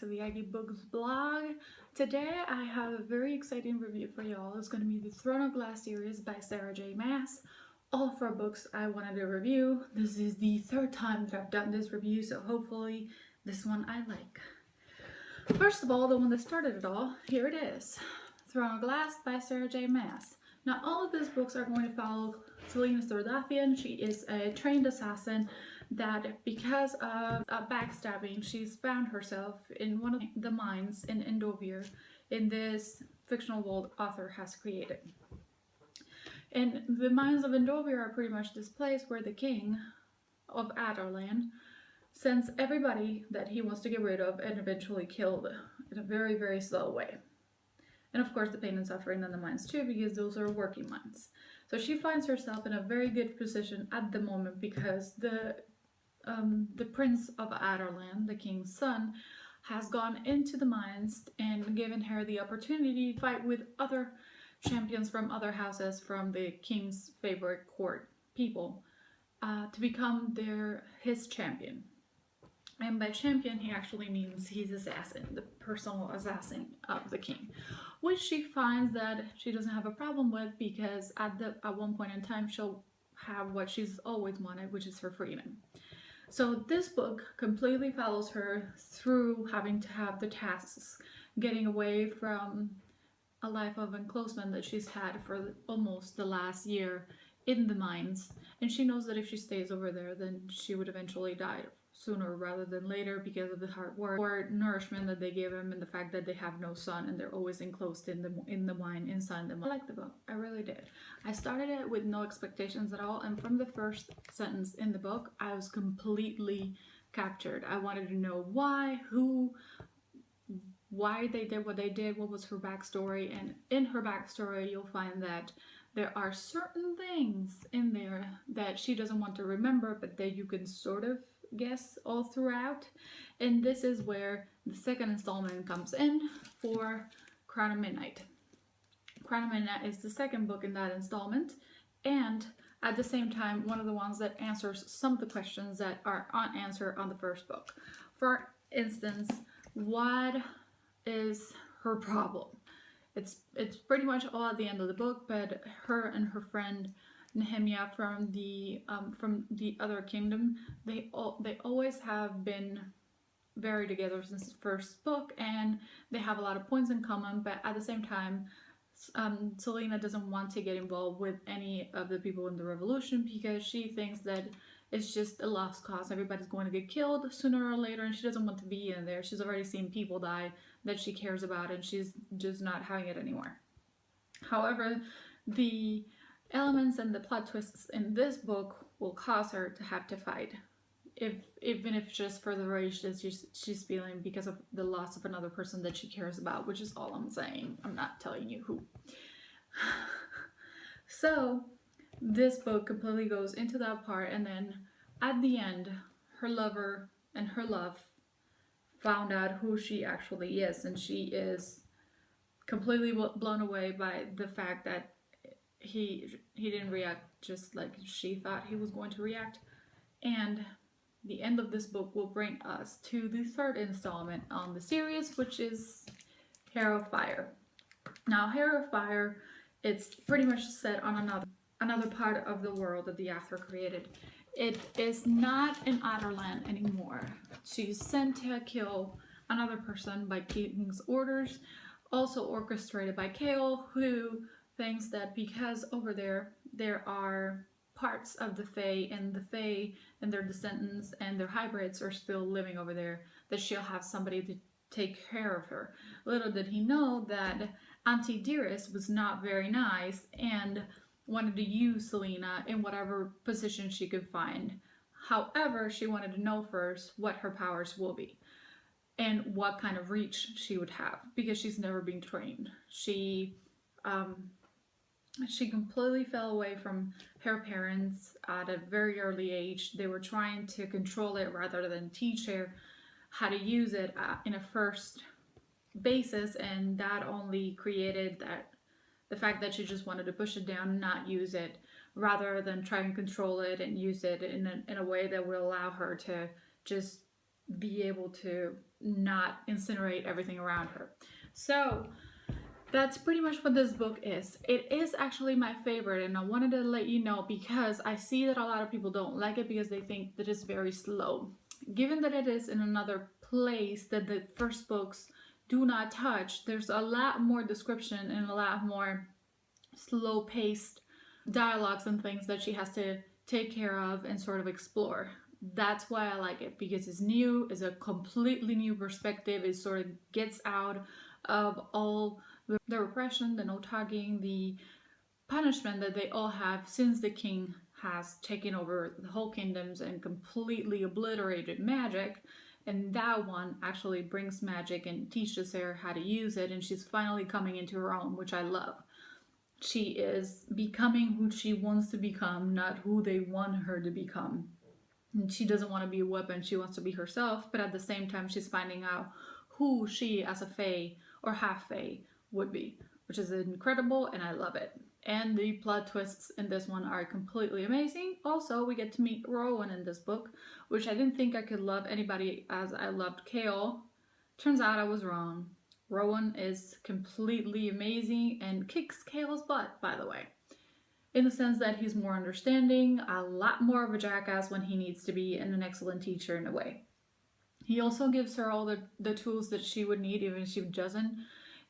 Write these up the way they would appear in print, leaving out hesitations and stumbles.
to the ID Books blog. Today I have a very exciting review for y'all. It's going to be the Throne of Glass series by Sarah J Maas. All 4 books I wanted to review. This is the 3rd time that I've done this review, so hopefully this one I like. First of all, the one that started it all, here it is. Throne of Glass by Sarah J Maas. Now all of these books are going to follow Selena Stordathian. She is a trained assassin that, because of backstabbing, she's found herself in one of the mines in Endovir in this fictional world author has created. And the mines of Endovir are pretty much this place where the king of Adarlan sends everybody that he wants to get rid of and eventually killed in a very, very slow way. And of course the pain and suffering in the mines too, because those are working mines. So she finds herself in a very good position at the moment because the prince of Adarlan, the king's son, has gone into the mines and given her the opportunity to fight with other champions from other houses from the king's favorite court people to become his champion. And by champion, he actually means his assassin, the personal assassin of the king, which she finds that she doesn't have a problem with because at one point in time she'll have what she's always wanted, which is her freedom. So this book completely follows her through having to have the tasks, getting away from a life of enclosement that she's had for almost the last year in the mines. And she knows that if she stays over there, then she would eventually die sooner rather than later because of the hard work or nourishment that they give him and the fact that they have no sun and they're always enclosed in the mine, inside the mine. I liked the book. I really did. I started it with no expectations at all, and from the first sentence in the book I was completely captured. I wanted to know why they did what they did, what was her backstory, and in her backstory you'll find that there are certain things in there that she doesn't want to remember but that you can sort of guess all throughout. And this is where the second installment comes in for Crown of Midnight. Crown of Midnight is the second book in that installment, and at the same time one of the ones that answers some of the questions that are unanswered on the first book. For instance, what is her problem? It's pretty much all at the end of the book, but her and her friend Nehemia from the other kingdom, they always have been very together since the first book, and they have a lot of points in common, but at the same time Selena doesn't want to get involved with any of the people in the revolution because she thinks that it's just a lost cause. Everybody's going to get killed sooner or later and she doesn't want to be in there. She's already seen people die that she cares about and she's just not having it anymore. However, the elements and the plot twists in this book will cause her to have to fight, even if just for the rage that she's feeling because of the loss of another person that she cares about, which is all I'm saying. I'm not telling you who. So this book completely goes into that part, and then at the end her lover and her love found out who she actually is, and she is completely blown away by the fact that he didn't react just like she thought he was going to react. And the end of this book will bring us to the 3rd installment on the series, which is Cairo Fire. Now Cairo Fire, it's pretty much set on another part of the world that the author created. It is not in Adarlan anymore. She's sent to kill another person by King's orders, also orchestrated by Kale, who thinks that because over there are parts of the Fae, and the Fae and their descendants and their hybrids are still living over there, that she'll have somebody to take care of her. Little did he know that Auntie Dearest was not very nice and wanted to use Selena in whatever position she could find. However, she wanted to know first what her powers will be and what kind of reach she would have, because she's never been trained. She completely fell away from her parents at a very early age. They were trying to control it rather than teach her how to use it in a first basis, and that only created the fact that she just wanted to push it down and not use it, rather than try and control it and use it in a way that will allow her to just be able to not incinerate everything around her. So that's pretty much what this book is. It is actually my favorite, and I wanted to let you know because I see that a lot of people don't like it because they think that it's very slow. Given that it is in another place that the first books do not touch, there's a lot more description and a lot more slow paced dialogues and things that she has to take care of and sort of explore. That's why I like it, because it's new, it's a completely new perspective. It sort of gets out of all the repression, the no-tagging, the punishment that they all have since the king has taken over the whole kingdoms and completely obliterated magic. And that one actually brings magic and teaches her how to use it, and she's finally coming into her own, which I love. She is becoming who she wants to become, not who they want her to become. And she doesn't want to be a weapon, she wants to be herself, but at the same time she's finding out who she as a fae or half fae would be, which is incredible, and I love it. And the plot twists in this one are completely amazing. Also, we get to meet Rowan in this book, which I didn't think I could love anybody as I loved Kale. Turns out I was wrong. Rowan is completely amazing and kicks Kale's butt, by the way. In the sense that he's more understanding, a lot more of a jackass when he needs to be, and an excellent teacher in a way. He also gives her all the tools that she would need, even if she doesn't.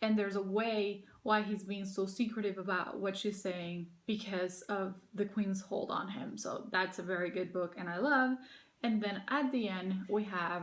And there's a way why he's being so secretive about what she's saying, because of the queen's hold on him. So that's a very good book, and I love. And then at the end, we have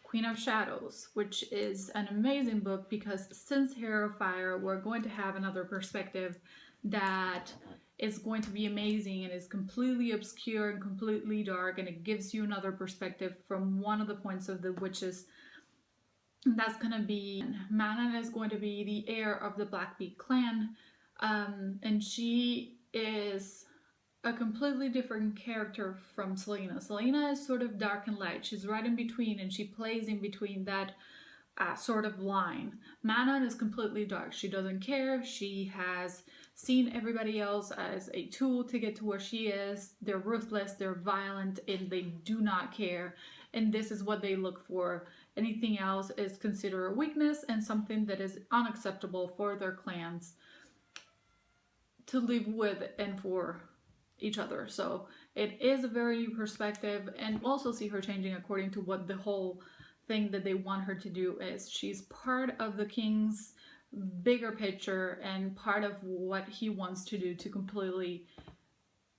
Queen of Shadows, which is an amazing book because since Cairo Fire, we're going to have another perspective that is going to be amazing and is completely obscure and completely dark, and it gives you another perspective from one of the points of the witches. That's going to be, Manon is going to be the heir of the Blackbeard clan, and she is a completely different character from Selena. Selena is sort of dark and light. She's right in between, and she plays in between that sort of line. Manon is completely dark. She doesn't care. She has seen everybody else as a tool to get to where she is. They're ruthless, they're violent, and they do not care. And this is what they look for. Anything else is considered a weakness and something that is unacceptable for their clans to live with and for each other. So it is a very new perspective, and also see her changing according to what the whole thing that they want her to do is. She's part of the king's bigger picture and part of what he wants to do to completely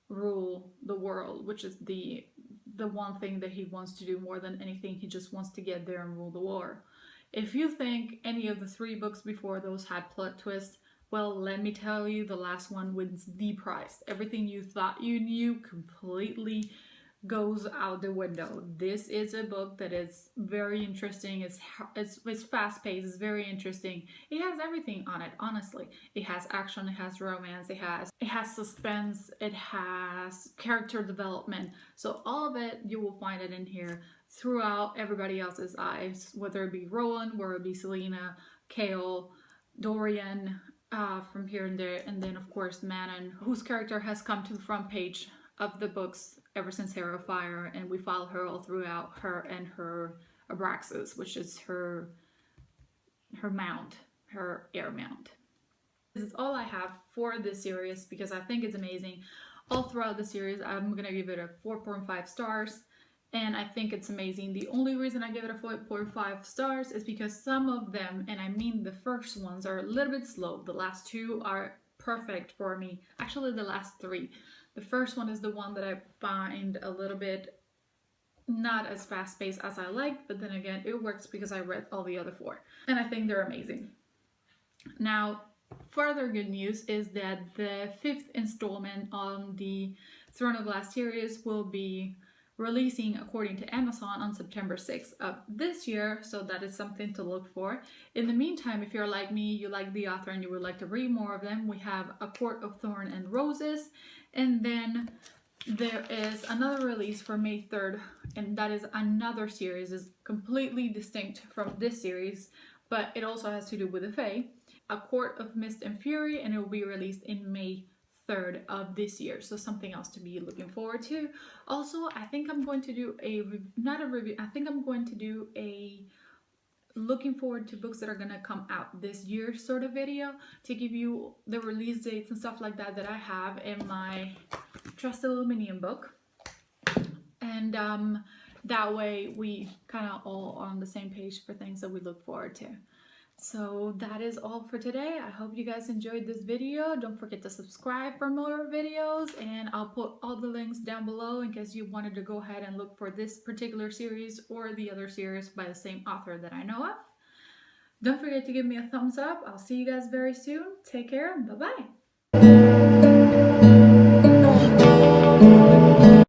rule the world, which is the one thing that he wants to do more than anything. He just wants to get there and rule the war. If you think any of the 3 books before those had plot twists, well, let me tell you, the last one wins the prize. Everything you thought you knew completely goes out the window. This is a book that is very interesting. It's fast-paced. It's very interesting. It has everything on it, honestly. It has action, it has romance, it has suspense, it has character development. So all of it, you will find it in here throughout everybody else's eyes, whether it be Rowan, whether it be Selena, Kale, Dorian, from here and there, and then of course Manon, whose character has come to the front page of the books ever since Cairo Fire, and we follow her all throughout, her and her Abraxas, which is her mount, her air mount. This is all I have for this series because I think it's amazing. All throughout the series, I'm gonna give it a 4.5 stars. And I think it's amazing. The only reason I give it a 4.5 stars is because some of them, and I mean the first ones, are a little bit slow. The last 2 are perfect for me. Actually, the last 3. The first one is the one that I find a little bit not as fast-paced as I like, but then again, it works because I read all the other 4. And I think they're amazing. Now, further good news is that the 5th installment on the Throne of Glass series will be releasing according to Amazon on September 6th of this year, so that is something to look for. In the meantime, if you're like me, you like the author and you would like to read more of them, we have A Court of Thorn and Roses, and then there is another release for May 3rd, and that is another series. It's completely distinct from this series, but it also has to do with the Fae. A Court of Mist and Fury, and it will be released in May 3rd of this year, so something else to be looking forward to. Also, I think I'm going to do not a review, I think I'm going to do a looking forward to books that are going to come out this year sort of video, to give you the release dates and stuff like that I have in my Trusted Aluminium book. And that way we kind of all on the same page for things that we look forward to. So that is all for today. I hope you guys enjoyed this video. Don't forget to subscribe for more videos, and I'll put all the links down below in case you wanted to go ahead and look for this particular series or the other series by the same author that I know of. Don't forget to give me a thumbs up. I'll see you guys very soon. Take care. Bye-bye.